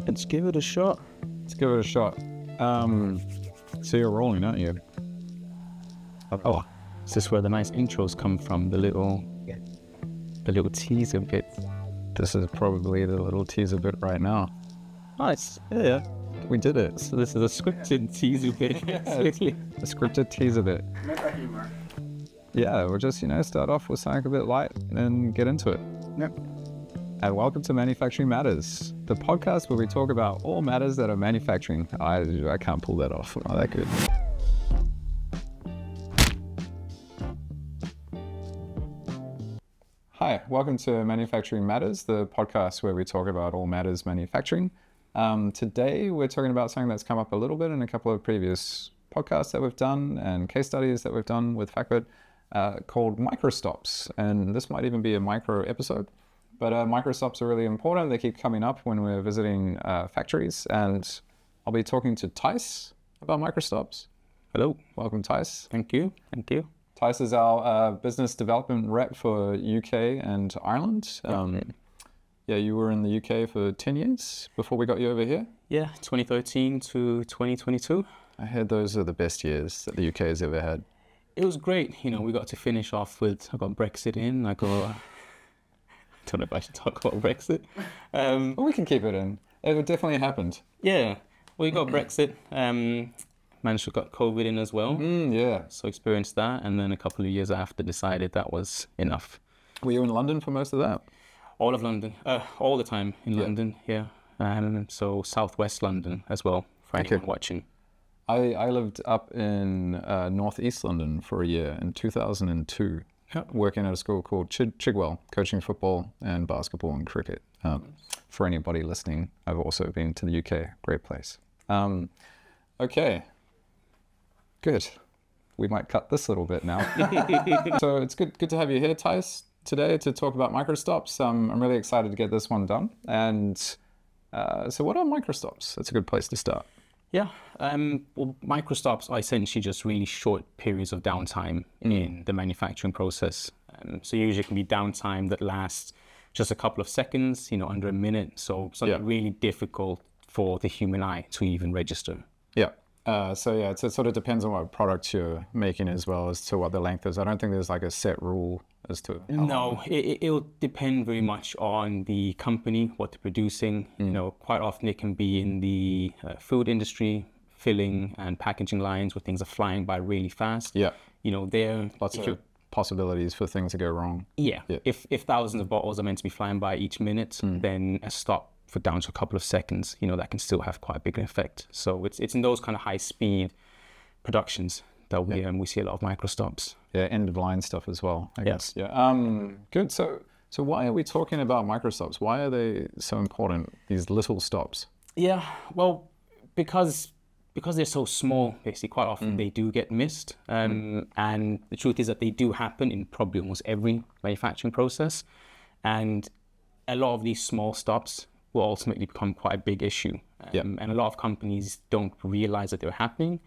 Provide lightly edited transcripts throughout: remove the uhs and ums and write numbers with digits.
Let's give it a shot. Let's give it a shot. So you're rolling, aren't you? Oh, is this where the nice intros come from? The little teaser bit. This is probably the little teaser bit right now. Nice. Yeah. We did it. So this is a scripted teaser bit. A scripted teaser bit. Yeah, we'll just, start off with something a bit light and get into it. Yep. And welcome to Manufacturing Matters, the podcast where we talk about all matters that are manufacturing. I can't pull that off. Not that good. Hi, welcome to Manufacturing Matters, the podcast where we talk about all matters manufacturing. Today we're talking about something that's come up a little bit in a couple of previous podcasts that we've done and case studies that we've done with Factbird called microstops. And this might even be a micro episode. But microstops are really important. They keep coming up when we're visiting factories. And I'll be talking to Tais about microstops. Hello. Welcome, Tais. Thank you. Thank you. Tais is our business development rep for UK and Ireland. Yeah, you were in the UK for 10 years before we got you over here? Yeah, 2013 to 2022. I heard those are the best years that the UK has ever had. It was great. We got to finish off with, I got Brexit in, I don't know if I should talk about Brexit. Well, we can keep it in. It definitely happened. Yeah, we got Brexit. Managed to got COVID in as well. Yeah. So experienced that, and then a couple of years after decided that was enough. Were you in London for most of that? All of London, all the time in London, yeah. And so southwest London as well, for anyone watching. I lived up in northeast London for a year in 2002. Working at a school called Chigwell, coaching football and basketball and cricket. For anybody listening, I've also been to the UK. Great place. Okay, good. We might cut this little bit now. So it's good to have you here, Tais, today to talk about microstops. I'm really excited to get this one done. And so what are microstops? That's a good place to start. Yeah, well, microstops are essentially just really short periods of downtime in the manufacturing process. So usually it can be downtime that lasts just a couple of seconds, under a minute. So something really difficult for the human eye to even register. Yeah. It sort of depends on what product you're making as well as to what the length is. I don't think there's like a set rule as to how long. It'll depend very much on the company, what they're producing. Quite often it can be in the food industry, filling and packaging lines where things are flying by really fast. Yeah. There lots of possibilities for things to go wrong. Yeah. If thousands of bottles are meant to be flying by each minute, then a stop for down to a couple of seconds, that can still have quite a big effect. So it's in those kind of high speed productions that we see a lot of microstops. Yeah, end of line stuff as well, I guess. Yeah. Good. So why are we talking about microstops? Why are they so important, these little stops? Yeah, well, because they're so small, basically, quite often they do get missed. And the truth is that they do happen in probably almost every manufacturing process. And a lot of these small stops will ultimately become quite a big issue. And a lot of companies don't realize that they're happening.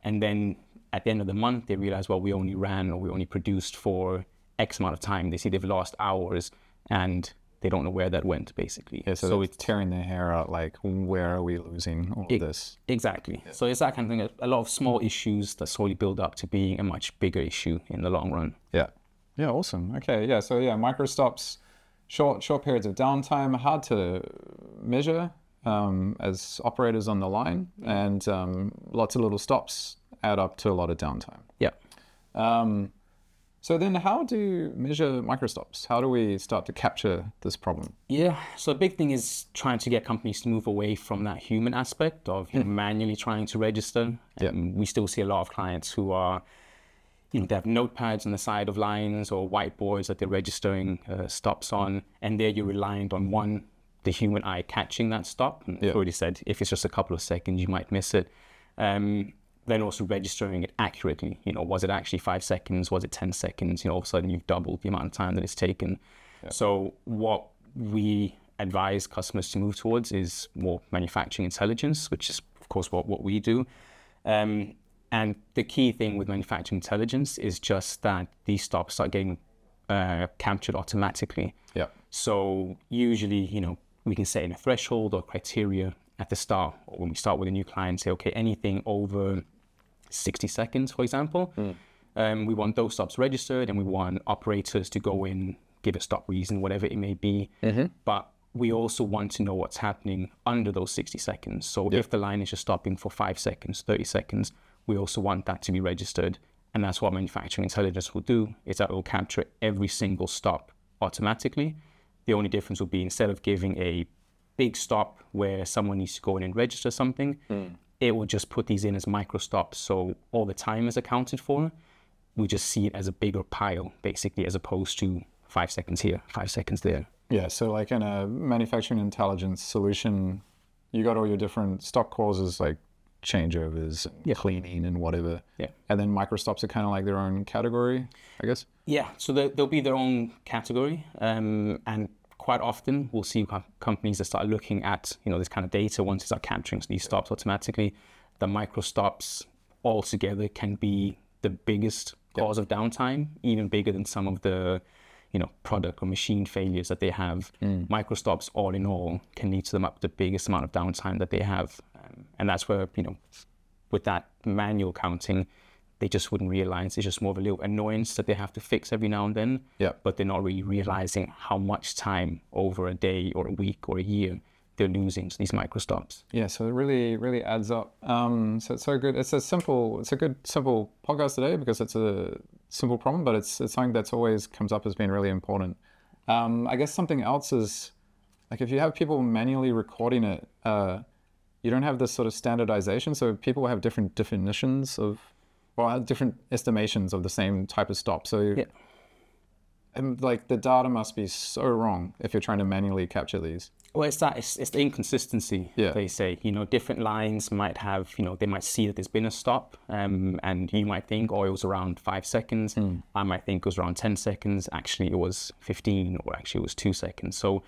And then at the end of the month, they realize, well, we only ran or we only produced for X amount of time. They see they've lost hours and they don't know where that went, basically. Yeah, so it's tearing their hair out, like, where are we losing all of this? Exactly. Yeah. So it's that kind of thing, a lot of small issues that slowly build up to being a much bigger issue in the long run. Yeah. Yeah, awesome. Okay, yeah, so microstops, short periods of downtime, hard to measure as operators on the line, and lots of little stops add up to a lot of downtime. Yeah. So then how do you measure microstops? How do we start to capture this problem? Yeah, so a big thing is trying to get companies to move away from that human aspect of manually trying to register. We still see a lot of clients who are, they have notepads on the side of lines or whiteboards that they're registering stops on, and there you're reliant on the human eye catching that stop. And I've already said, if it's just a couple of seconds, you might miss it. Then also registering it accurately. Was it actually 5 seconds? Was it 10 seconds? All of a sudden you've doubled the amount of time that it's taken. Yeah. So what we advise customers to move towards is more manufacturing intelligence, which is of course what we do. And the key thing with manufacturing intelligence is just that these stops start getting captured automatically. Yeah. So usually, we can set in a threshold or criteria at the start, or when we start with a new client, say, okay, anything over 60 seconds, for example, we want those stops registered, and we want operators to go in, give a stop reason, whatever it may be. But we also want to know what's happening under those 60 seconds. So if the line is just stopping for 5 seconds, 30 seconds, we also want that to be registered. And that's what manufacturing intelligence will do, is that it will capture every single stop automatically. The only difference will be, instead of giving a big stop where someone needs to go in and register something, it will just put these in as micro stops. So all the time is accounted for. We just see it as a bigger pile, basically, as opposed to 5 seconds here, 5 seconds there. Yeah, so like in a manufacturing intelligence solution, you got all your different stop causes like changeovers, cleaning and whatever. Yeah. And then micro stops are kind of like their own category, I guess? Yeah, so they'll be their own category. And quite often we'll see companies that start looking at, this kind of data once they start capturing these stops automatically. The micro stops altogether can be the biggest cause of downtime, even bigger than some of the product or machine failures that they have. Micro stops, all in all, can lead to the biggest amount of downtime that they have. And that's where, with that manual counting, they just wouldn't realize. It's just more of a little annoyance that they have to fix every now and then. Yeah. But they're not really realizing how much time over a day or a week or a year they're losing to these micro stops. Yeah, so it really, really adds up. So it's so good. It's a good, simple podcast today, because it's a simple problem, but it's something that's always comes up as being really important. I guess something else is, like, if you have people manually recording it, you don't have this sort of standardization. So people have different definitions of, or different estimations of the same type of stop. So and like the data must be so wrong if you're trying to manually capture these. Well, it's the inconsistency, they say. Different lines might have, they might see that there's been a stop, and you might think, oh, it was around 5 seconds. I might think it was around 10 seconds. Actually, it was 15, or actually it was 2 seconds. So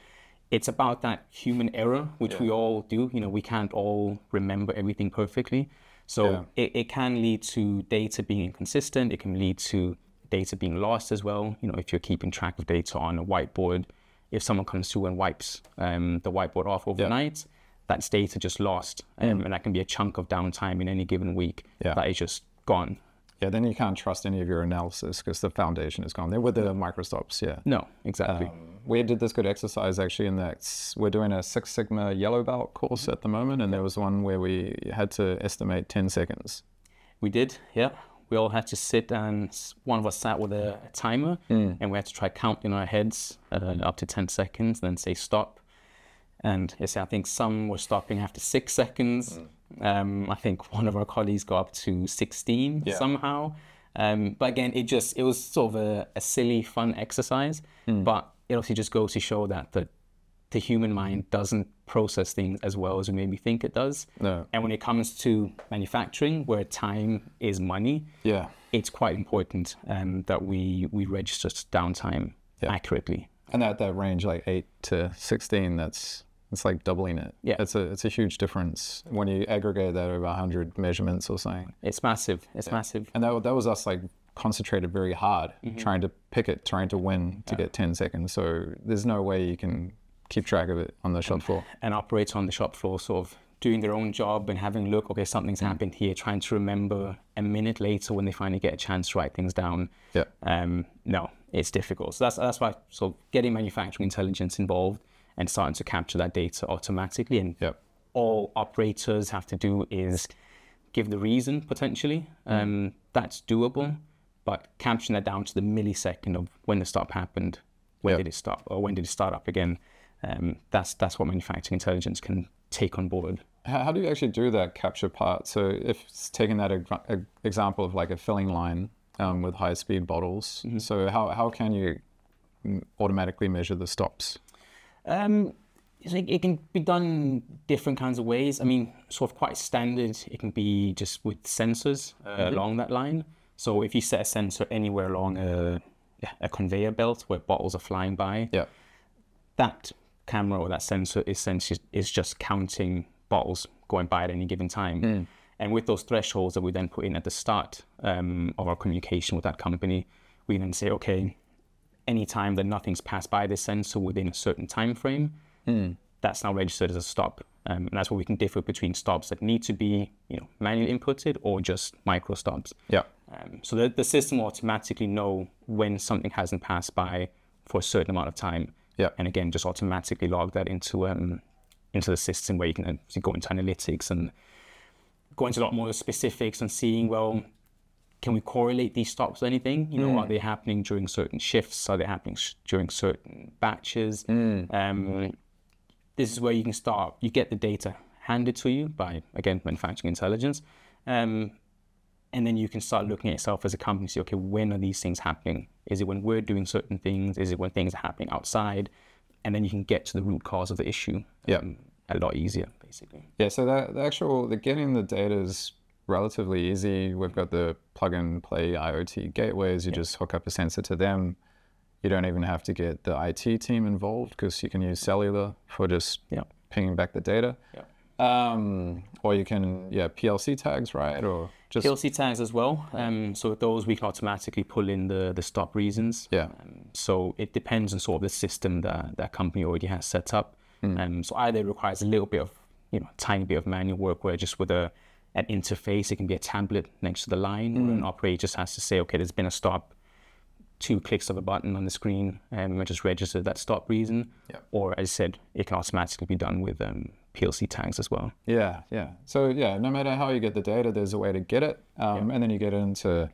it's about that human error, which we all do. We can't all remember everything perfectly. So it can lead to data being inconsistent. It can lead to data being lost as well. If you're keeping track of data on a whiteboard, if someone comes through and wipes the whiteboard off overnight, that's data just lost. And that can be a chunk of downtime in any given week that is just gone. Yeah, then you can't trust any of your analysis because the foundation is gone. They're with the microstops, No, exactly. We did this good exercise actually in that we're doing a 6 Sigma yellow belt course at the moment, and there was one where we had to estimate 10 seconds. We did, yeah. We all had to sit, and one of us sat with a timer, and we had to try counting in our heads up to 10 seconds, then say stop. And I think some were stopping after 6 seconds. I think one of our colleagues got up to 16 somehow. But again, it was sort of a silly, fun exercise. But it also just goes to show that the human mind doesn't process things as well as we maybe think it does. No. And when it comes to manufacturing, where time is money, it's quite important that we register downtime accurately. And that range, like 8 to 16, it's like doubling it. Yeah. It's a huge difference when you aggregate that over 100 measurements or something. It's massive. It's massive. And that was us like concentrated very hard, trying to pick it, trying to win to get 10 seconds. So there's no way you can keep track of it on the shop floor. And operator on the shop floor sort of doing their own job and having a look, okay, something's happened here, trying to remember a minute later when they finally get a chance to write things down. No, it's difficult. So that's why getting manufacturing intelligence involved and starting to capture that data automatically. And all operators have to do is give the reason, potentially. That's doable, but capturing that down to the millisecond of when the stop happened, when did it stop, or when did it start up again, that's what manufacturing intelligence can take on board. How do you actually do that capture part? So if it's taking that example of like a filling line with high-speed bottles, so how can you automatically measure the stops? It can be done different kinds of ways. I mean, sort of quite standard, it can be just with sensors along that line. So if you set a sensor anywhere along a conveyor belt where bottles are flying by, that camera or that sensor is just counting bottles going by at any given time. And with those thresholds that we then put in at the start of our communication with that company, we then say, okay, any time that nothing's passed by this sensor within a certain time frame, that's now registered as a stop. And that's where we can differ between stops that need to be, manually inputted or just micro stops. Yeah. So the system will automatically know when something hasn't passed by for a certain amount of time. Yeah. And again, just automatically log that into the system, where you can go into analytics and go into a lot more specifics and seeing, well, can we correlate these stops with anything? Are they happening during certain shifts? Are they happening during certain batches? This is where you can start. You get the data handed to you by, again, manufacturing intelligence. And then you can start looking at yourself as a company, say, okay, when are these things happening? Is it when we're doing certain things? Is it when things are happening outside? And then you can get to the root cause of the issue a lot easier, basically. Yeah, so the getting the data is relatively easy. We've got the plug-and-play IoT gateways. You just hook up a sensor to them. You don't even have to get the IT team involved, because you can use cellular for just pinging back the data. Or you can, PLC tags, right? Or just PLC tags as well. So with those, we can automatically pull in the stop reasons. So it depends on sort of the system that company already has set up. So either it requires a little bit of, tiny bit of manual work, where just with an interface, it can be a tablet next to the line, or an operator just has to say, okay, there's been a stop, 2 clicks of a button on the screen, and we just register that stop reason. Or as I said, it can automatically be done with PLC tags as well. So no matter how you get the data, there's a way to get it. And then you get into,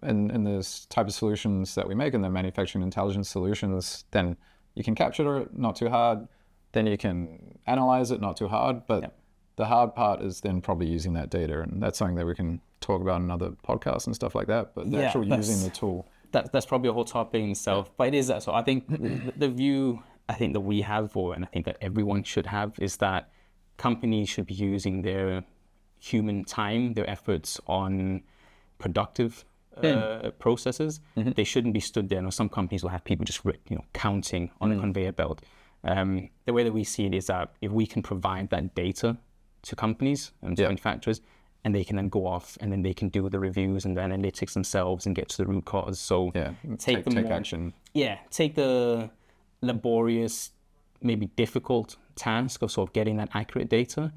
in this type of solutions that we make, in the manufacturing intelligence solutions, then you can capture it, not too hard. Then you can analyze it, not too hard. But the hard part is then probably using that data. And that's something that we can talk about in other podcasts and stuff like that. But the actual using the tool. That's probably a whole topic in itself. But it is that. So I think the view that we have, and I think that everyone should have, is that companies should be using their human time, their efforts on productive processes. They shouldn't be stood there. Some companies will have people just counting on a conveyor belt. The way that we see it is that if we can provide that data to companies and to manufacturers, and they can then go off and then they can do the reviews and the analytics themselves and get to the root cause. So take action. Take the laborious, maybe difficult task of sort of getting that accurate data.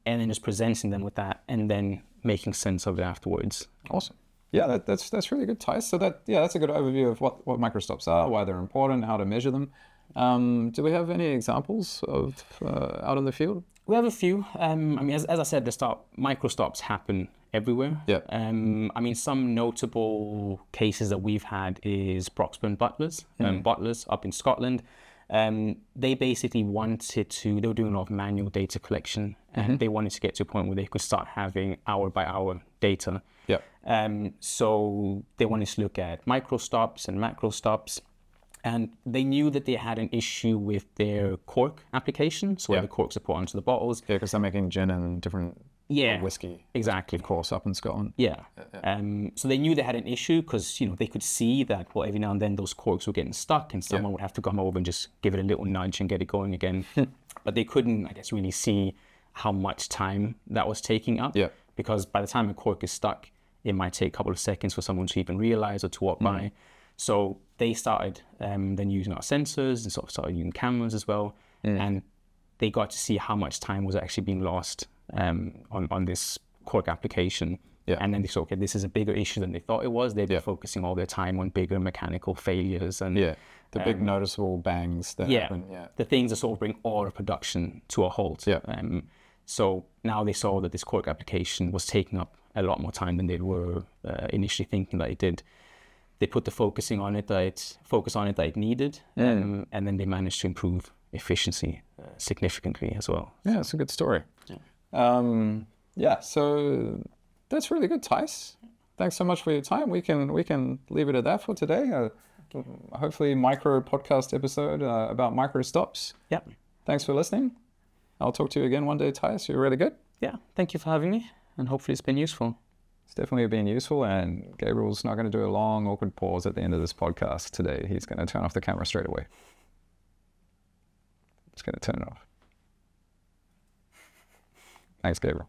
And then just presenting them with that, and then making sense of it afterwards. Awesome. Yeah, that's really good, Tais. So that's a good overview of what microstops are, why they're important, how to measure them. Do we have any examples of out in the field? We have a few. As I said at the start, microstops happen everywhere. Some notable cases that we've had is Broxburn Butlers, Butlers up in Scotland. They basically they were doing a lot of manual data collection, and they wanted to get to a point where they could start having hour by hour data. So they wanted to look at micro stops and macro stops, and they knew that they had an issue with their cork application, so where the corks are put onto the bottles. Because they're making gin and different whiskey. Exactly. Of course, up in Scotland. So they knew they had an issue, because they could see that every now and then those corks were getting stuck, and someone would have to come over and just give it a little nudge and get it going again. But they couldn't, really see how much time that was taking up. Because by the time a cork is stuck, it might take a couple of seconds for someone to even realize or to walk by. So they started then using our sensors and sort of started using cameras as well. And they got to see how much time was actually being lost on this cork application. And then they saw, okay, this is a bigger issue than they thought it was. They've been focusing all their time on bigger mechanical failures. And the big noticeable bangs that happen. The things that sort of bring all of production to a halt. So now they saw that this cork application was taking up a lot more time than they were initially thinking that it did. They put the focus on it that it needed, and then they managed to improve efficiency significantly as well. Yeah, it's a good story. So that's really good, Tais. Thanks so much for your time. We can leave it at that for today. Hopefully micro podcast episode about micro stops. Thanks for listening. I'll talk to you again one day, Tais. You're really good. Thank you for having me, and hopefully it's been useful. It's definitely been useful, and Gabriel's not going to do a long, awkward pause at the end of this podcast today. He's going to turn off the camera straight away. Just going to turn it off. Thanks, Gabriel.